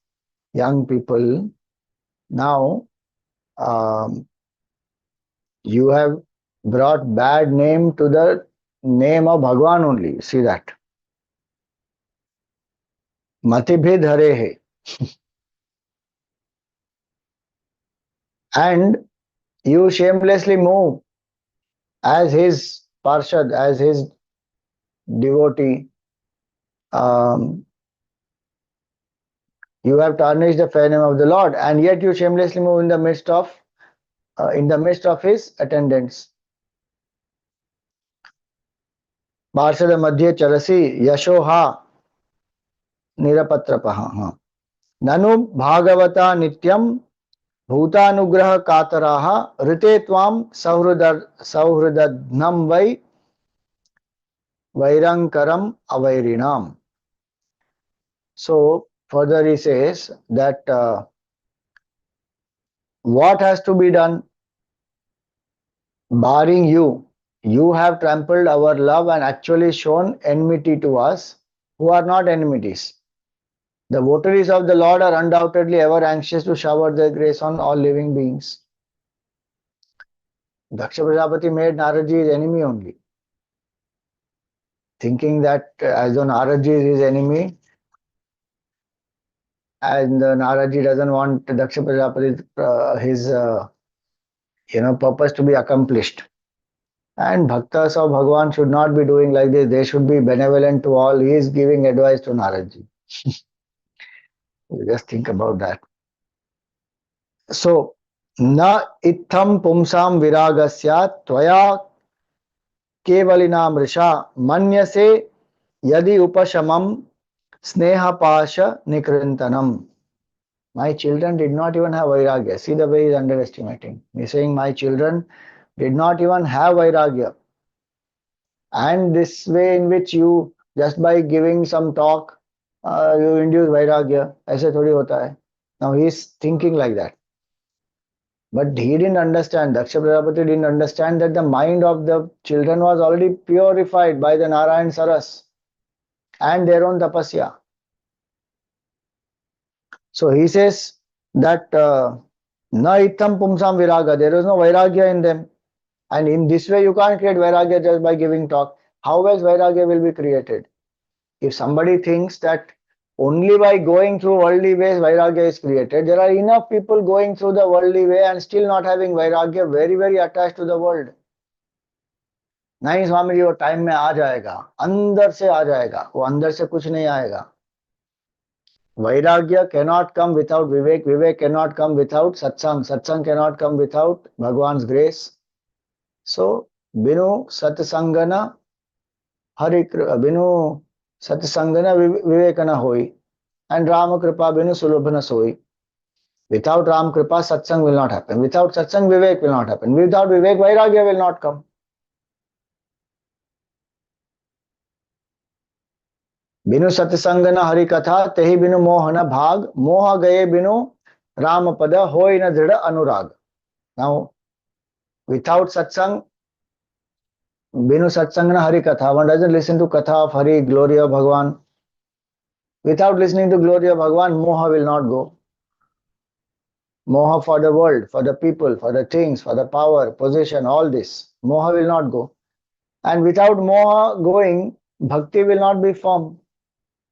young people. Now you have brought bad name to the name of Bhagwan only. See that. Matibhid hare. And you shamelessly move as his parshad, as his devotee. You have tarnished the fair name of the Lord, and yet you shamelessly move in the midst of his attendants. पार्षद मध्ये चरसी यशोहा निरपत्रपः ननु भागवता नित्यं भूतानुग्रह कातराः ऋते त्वां सौहृदघ्नं वै वैरंकरम अवैरिणाम. So further he says that what has to be done? Barring you, you have trampled our love and actually shown enmity to us who are not enmities. The votaries of the Lord are undoubtedly ever anxious to shower their grace on all living beings. Daksha Prajapati made Naradji his enemy only, thinking that as though Naradji is his enemy, and Naradji doesn't want Daksha Prajapati his purpose to be accomplished. And bhaktas of Bhagwan should not be doing like this. They should be benevolent to all. He is giving advice to Naradji. Just think about that. So, na itham pumsam viragasya tvaya kevalinam risha manyase yadi upashamam snehapasha nikrintanam. My children did not even have vairagya. See the way he is underestimating. He is saying, my children did not even have vairagya. And this way in which you, just by giving some talk, you induce vairagya. ऐसे थोड़ी होता है. Now he is thinking like that. But he didn't understand, Daksha Prajapati didn't understand that the mind of the children was already purified by the Narayan Saras and their own tapasya. So he says that na itham pumsam viraga, there is no vairagya in them. And in this way you can't create vairagya just by giving talk. How else vairagya will be created? If somebody thinks that only by going through worldly ways vairagya is created, there are enough people going through the worldly way and still not having vairagya, very, very attached to the world. नहीं स्वामी जी वो time में आ जाएगा, अंदर से आ जाएगा, वो अंदर से कुछ नहीं आएगा. Vairagya cannot come without Vivek, Vivek cannot come without Satsang, Satsang cannot come without Bhagwan's grace. So, Binu Satsangana Binu Satsangana Vivekana Hoi, and Rama Kripa Binu Sulabhana Soi. Without Ram Kripa, Satsang will not happen. Without Satsang, Vivek will not happen. Without Vivek, Vairagya will not come. बिनु सत्संग न हरि कथा तेहि बिनु मोह न भाग मोह गए बिनु राम पद होय न दृढ़ अनुराग. Now, without satsang, binu satsang na hari katha, one doesn't listen to katha of Hari, glory of Bhagwan. Without listening to glory of Bhagwan, moha will not go. Moha for the world, for the people, for the things, for the power, position, all this. Moha will not go. And without moha going, bhakti will not be formed.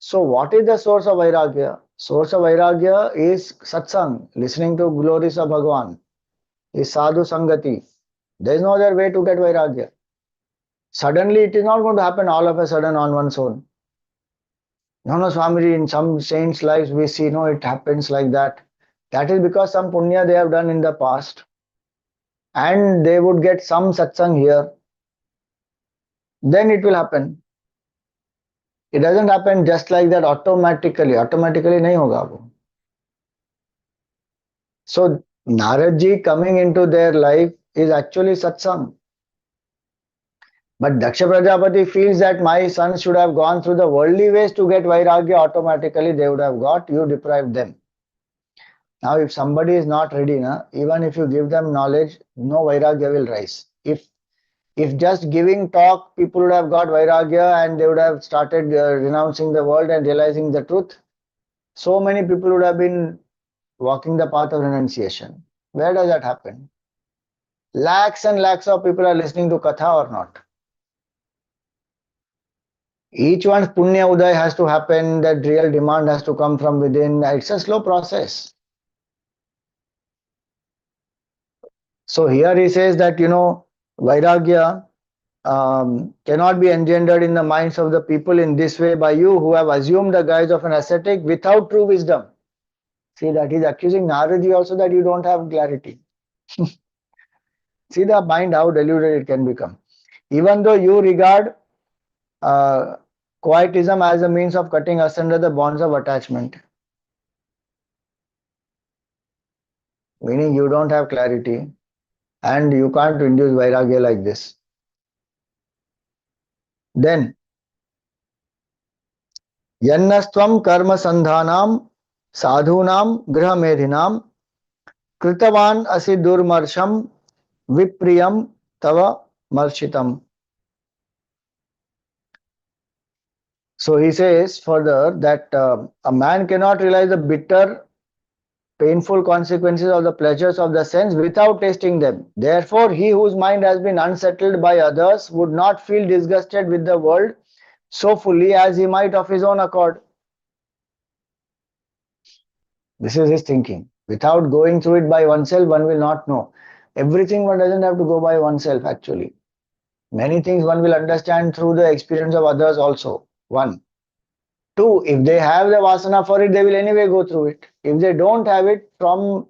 So what is the source of vairagya? Source of vairagya is satsang, listening to glories of Bhagwan, is sadhu sangati. There is no other way to get vairagya. Suddenly it is not going to happen all of a sudden on one's own. No, Swamiji, in some saints' lives we see, no, it happens like that. That is because some punya they have done in the past. And they would get some satsang here. Then it will happen. It doesn't happen just like that automatically. Automatically nahi hoga wo. So Naradji coming into their life is actually satsang. But Daksha Prajapati feels that my sons should have gone through the worldly ways to get Vairagya, automatically they would have got, you deprived them. Now, if somebody is not ready, even if you give them knowledge, no Vairagya will rise. If just giving talk, people would have got Vairagya and they would have started renouncing the world and realizing the truth, so many people would have been walking the path of renunciation. Where does that happen? Lakhs and lakhs of people are listening to Katha or not. Each one's Punya Uday has to happen, that real demand has to come from within. It's a slow process. So here he says that, Vairagya cannot be engendered in the minds of the people in this way by you who have assumed the guise of an ascetic without true wisdom. See that he's accusing Naradji also that you don't have clarity. See the mind, how deluded it can become. Even though you regard uh, quietism as a means of cutting asunder the bonds of attachment, meaning you don't have clarity and you can't induce vairagya like this. Then, yannastvam karma sandhanam sadhunam grihamedhinam kritavan asi durmarsham vipriyam tava marshitam. So he says further that a man cannot realize the bitter, painful consequences of the pleasures of the sense without tasting them. Therefore, he whose mind has been unsettled by others would not feel disgusted with the world so fully as he might of his own accord. This is his thinking. Without going through it by oneself, one will not know. Everything one doesn't have to go by oneself actually. Many things one will understand through the experience of others also. One. Two, if they have the vasana for it, they will anyway go through it. If they don't have it, from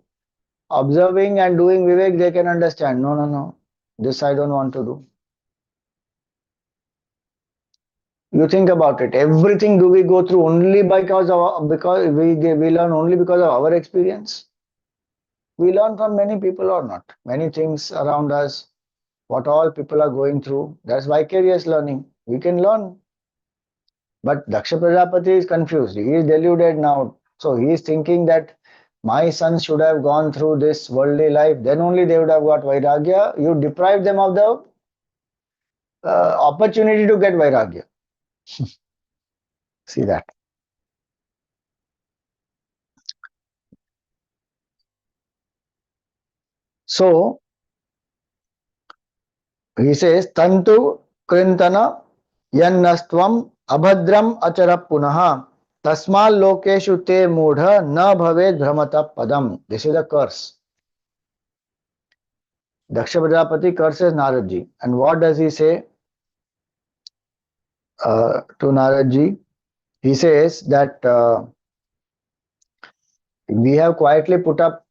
observing and doing vivek, they can understand. No, no, no. This I don't want to do. You think about it. Everything do we go through only because we learn only because of our experience? We learn from many people or not? Many things around us, what all people are going through. That's vicarious learning. We can learn. But Daksha Prajapati is confused. He is deluded now. So he is thinking that my sons should have gone through this worldly life. Then only they would have got Vairagya. You deprive them of the opportunity to get Vairagya. See that. So he says, Tantu Krintana Yannastvam Abhadram Achara Punaha Tasmal Lokeshu Te Mudha Na Bhaved Brahmata Padam. This is a curse. Daksha Prajapati curses Naradji. And what does he say to Naradji? He says that we have quietly put up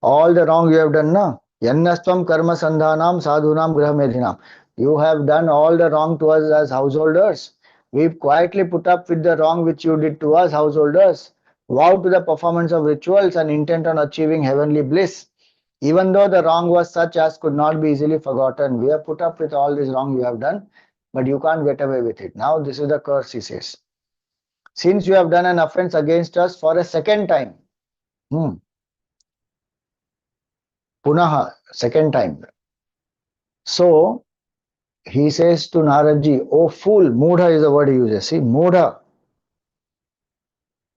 all the wrong you have done, na? Yannastvam karma sandhanam sadhunam grahamedhinam. You have done all the wrong to us as householders. We've quietly put up with the wrong which you did to us, householders. Vowed to the performance of rituals and intent on achieving heavenly bliss. Even though the wrong was such as could not be easily forgotten, we have put up with all this wrong you have done, but you can't get away with it. Now this is the curse, he says. Since you have done an offense against us for a second time, punaha, second time. So he says to Naradji, oh fool, mudha is the word he uses. See, mudha.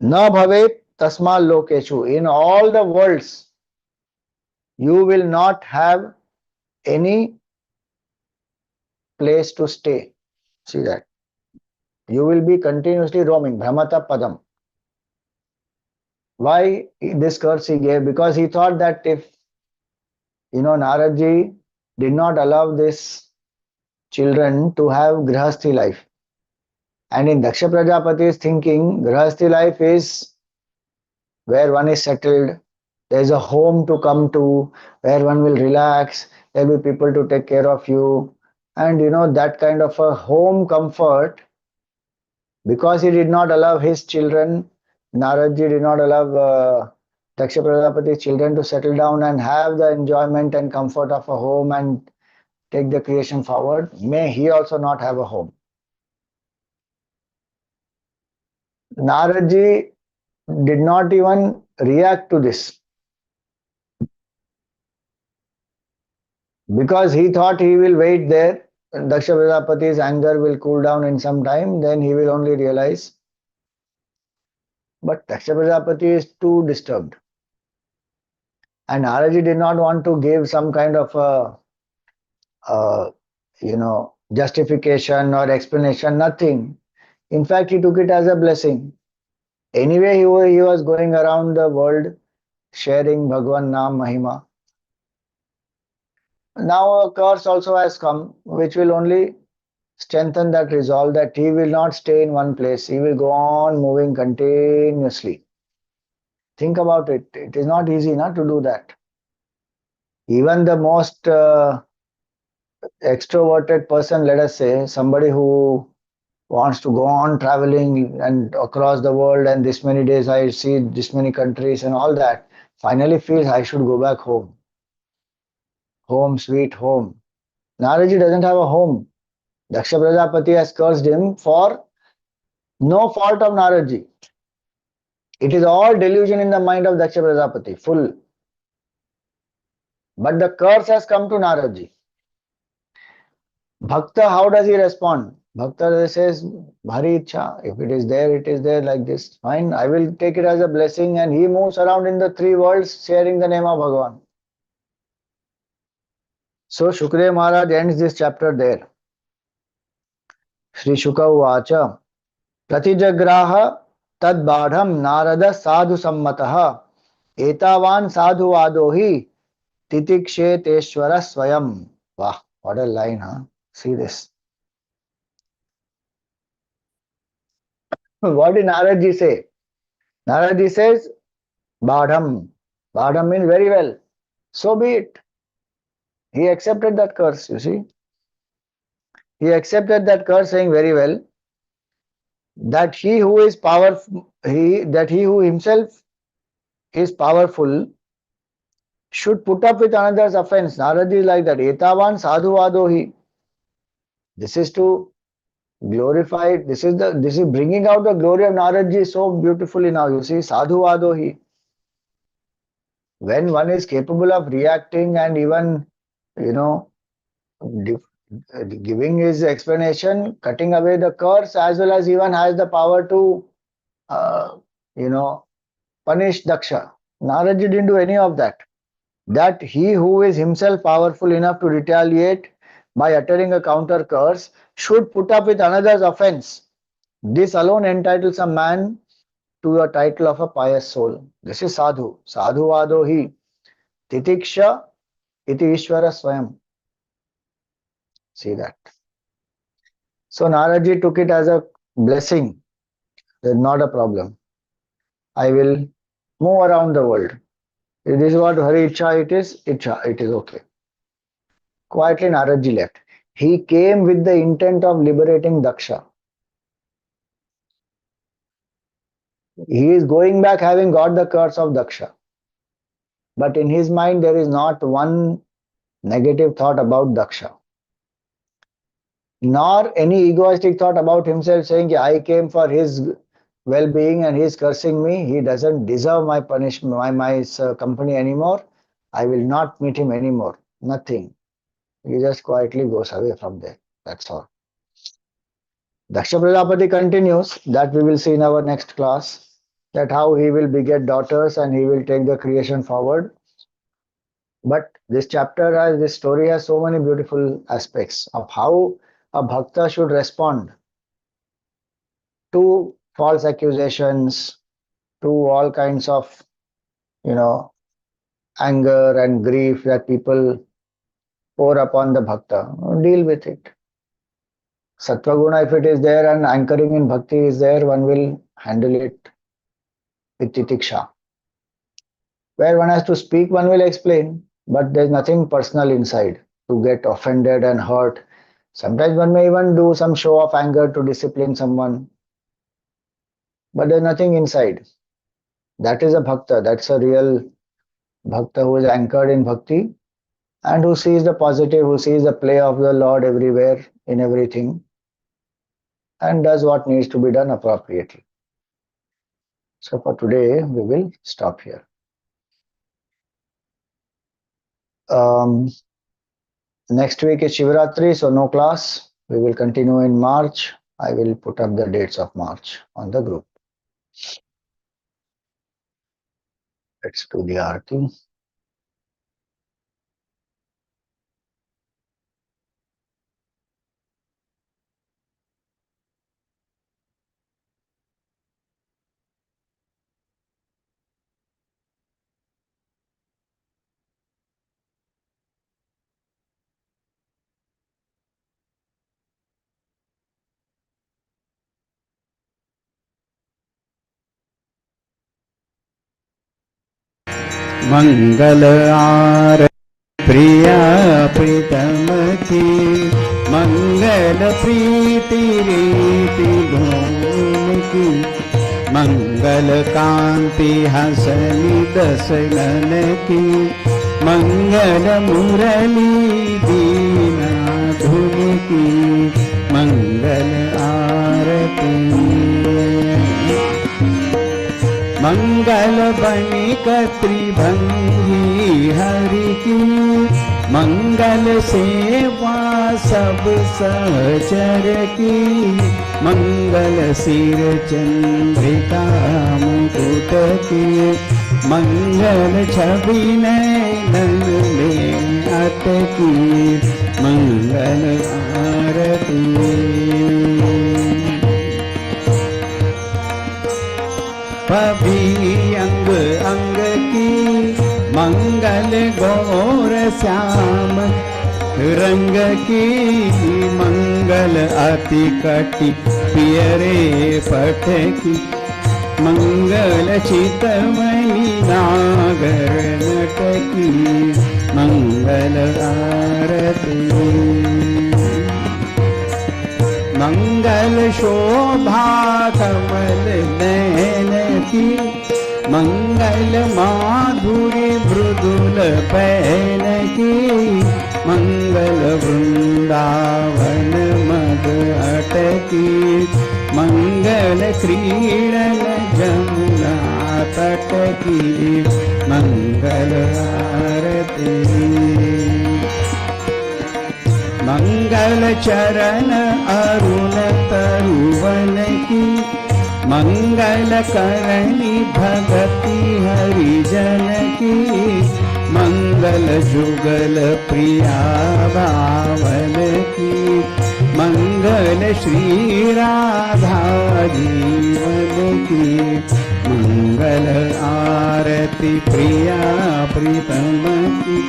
Na bhavet tasmal lokeshu. In all the worlds, you will not have any place to stay. See that. You will be continuously roaming. Brahmata padam. Why this curse he gave? Because he thought that if, Naradji did not allow this children to have grihasthi life. And in Daksha Prajapati's thinking, grihasthi life is where one is settled, there is a home to come to, where one will relax, there will be people to take care of you. And that kind of a home comfort, because he did not allow his children, Naradji did not allow Daksha Prajapati's children to settle down and have the enjoyment and comfort of a home and take the creation forward, may he also not have a home. Naradji did not even react to this because he thought he will wait there. Daksha Prajapati's anger will cool down in some time, then he will only realize. But Daksha Prajapati is too disturbed. And Naradji did not want to give some kind of a justification or explanation, nothing. In fact, he took it as a blessing. Anyway, he was going around the world sharing Bhagwan Naam Mahima. Now a curse also has come, which will only strengthen that resolve that he will not stay in one place. He will go on moving continuously. Think about it. It is not easy not to do that. Even the most extroverted person, let us say, somebody who wants to go on traveling and across the world and this many days I see this many countries and all that, finally feels I should go back home. Home, sweet home. Naraji doesn't have a home. Daksha Prajapati has cursed him for no fault of Naradji. It is all delusion in the mind of Daksha Prajapati, full. But the curse has come to Naradji. Bhakta, how does he respond? Bhakta says, Bhari Ichha, if it is there like this. Fine, I will take it as a blessing, and he moves around in the three worlds sharing the name of Bhagavan. So Shukdev Maharaj ends this chapter there. Sri Shuka Uvacha Pratijagraha Tad Badham Narada Sadhu Sammataha Etavan Sadhuvado hi Titikshetheshwara Swayam. Wow, what a line, huh? See this. What did Naradji say? Naradji says, Badham. Badham means very well. So be it. He accepted that curse, you see. He accepted that curse, saying very well that he who is powerful, he who himself is powerful should put up with another's offense. Naradji is like that. Etavan sadhuvadohi. This is to glorify. This is bringing out the glory of Naradji so beautifully now. You see, sadhuvadohi. When one is capable of reacting and even, you know, giving his explanation, cutting away the curse, as well as even has the power to, uh, you know, punish Daksha. Naradji didn't do any of that. That he who is himself powerful enough to retaliate by uttering a counter curse should put up with another's offense. This alone entitles a man to a title of a pious soul. This is sadhu. Sadhu vado hi. Titiksha iti Ishvara Swayam. See that. So Naradji took it as a blessing. There's not a problem. I will move around the world. If this is what Hari Ichha it is okay. Quietly Naradji left. He came with the intent of liberating Daksha. He is going back having got the curse of Daksha. But in his mind there is not one negative thought about Daksha. Nor any egoistic thought about himself saying, I came for his well-being and he is cursing me. He doesn't deserve my punishment, my company anymore. I will not meet him anymore. Nothing. He just quietly goes away from there. That's all. Daksha Prajapati continues, that we will see in our next class, that how he will beget daughters and he will take the creation forward. But this story has so many beautiful aspects of how a bhakta should respond to false accusations, to all kinds of, anger and grief that people pour upon the bhakta. Deal with it. Sattva guna, if it is there and anchoring in bhakti is there, one will handle it with titiksha. Where one has to speak, one will explain, but there's nothing personal inside to get offended and hurt. Sometimes one may even do some show of anger to discipline someone, but there's nothing inside. That is a bhakta. That's a real bhakta who is anchored in bhakti. and who sees the positive, who sees the play of the Lord everywhere, in everything, and does what needs to be done appropriately. So for today, we will stop here. Um, Next week is Shivaratri, so no class. We will continue in March. I will put up the dates of March on the group. Let's do the Aarti. मंगल आर प्रिया प्रीतम की मंगल प्रीति रीति धूम की मंगल कांति हसनी दसनन की मंगल मुरली दीना धुन की मंगल आरती मंगल बनिक त्रिभंगी हरि की मंगल सेवा सब सहचर की मंगल सिर चंद्रिका मुकुट की मंगल छवि नयन में अटकी मंगल आरती पभी अंग अंग की मंगल गौर श्याम रंग की मंगल अति कटि पियरे पट की मंगल चितमणि नागर नट की मंगल आरती मंगल शोभा कमल नयन की मंगल माधुरी मृदुल पैन की मंगल वृंदावन मद अटकी मंगल क्रीडन जमुना तट की मंगल आरती मंगल चरण अरुण तरुवन की मंगल करणी भगति हरिजन की मंगल जुगल प्रिया भावन की मंगल श्री राधा जीवन की मंगल आरती प्रिया प्रीतम की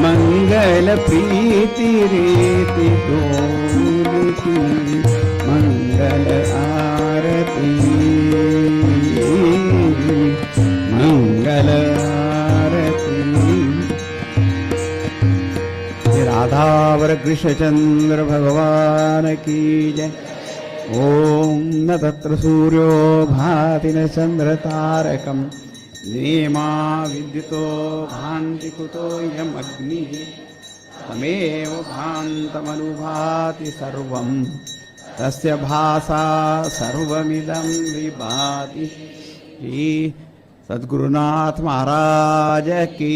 मंगल प्रीति रीति डोल की मंगल आरती मंगल आरती राधावर कृष्णचंद्र भगवान की जय। ओम न तत्र सूर्यो भाति न चंद्र तारकम् नीमा विद्युतो भान्ति कुतो यमग्निः तमेव भान्तमनुभाति सर्वं तस्य भासा सर्वमिदं विभाति। सद्गुरुनाथ महाराज की।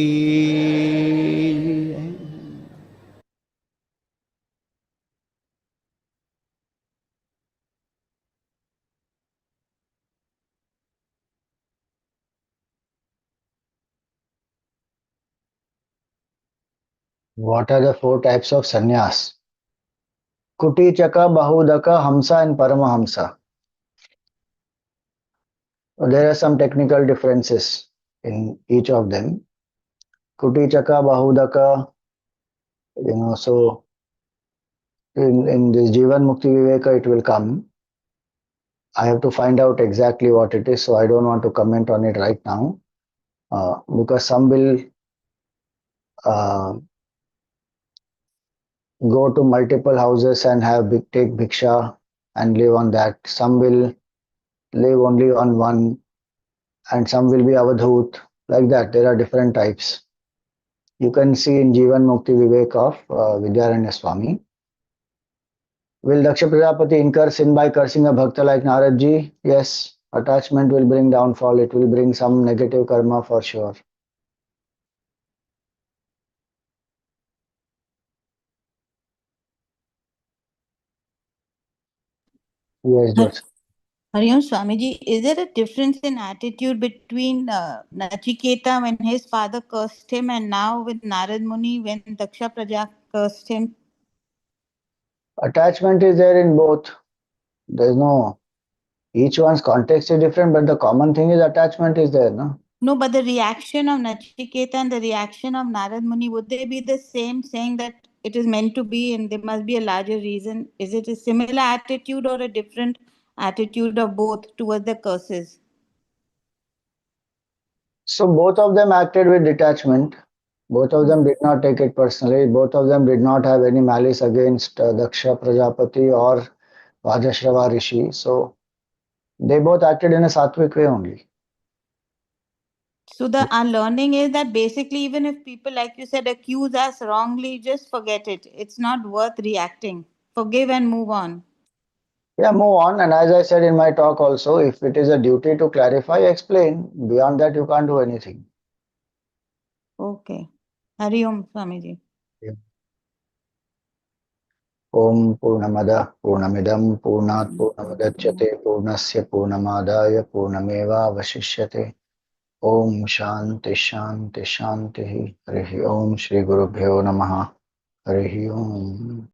What are the four types of sannyas? Kutichaka, Bahudaka, Hamsa and Paramahamsa. There are some technical differences in each of them. Kutichaka, Bahudaka, so in this Jivan Mukti Viveka it will come. I have to find out exactly what it is, so I don't want to comment on it right now, because some will go to multiple houses and take bhiksha and live on that. Some will live only on one, and some will be avadhut. Like that, there are different types. You can see in Jivan Mukti Vivek of Vidyaranya Swami. Will Daksha Prajapati incur sin by cursing a bhakta like Naradji? Yes. Attachment will bring downfall. It will bring some negative karma for sure. Yes, Har- Joseph. Hariom Swamiji, is there a difference in attitude between Nachiketa when his father cursed him and now with Narad Muni when Daksha Praja cursed him? Attachment is there in both. There's no, each one's context is different, but the common thing is attachment is there, no? No, but the reaction of Nachiketa and the reaction of Narad Muni, would they be the same, saying that it is meant to be and there must be a larger reason? Is it a similar attitude or a different attitude of both towards the curses? So both of them acted with detachment. Both of them did not take it personally. Both of them did not have any malice against Daksha Prajapati or Vajashrava Rishi. So they both acted in a sattvic way only. So the our learning is that basically even if people, like you said, accuse us wrongly, just forget it. It's not worth reacting. Forgive and move on. Yeah, move on. And as I said in my talk also, if it is a duty to clarify, explain. Beyond that, you can't do anything. Okay. Hari Om Swamiji. Yeah. Om Purnamada Purnamidam Purnat Purnamudachyate Purnasya Purnamadaya Purnameva Vasishyate. Om Shanti Shanti Shanti. Harihi Om Shri Guru Bhyo Namaha. Harihi Om.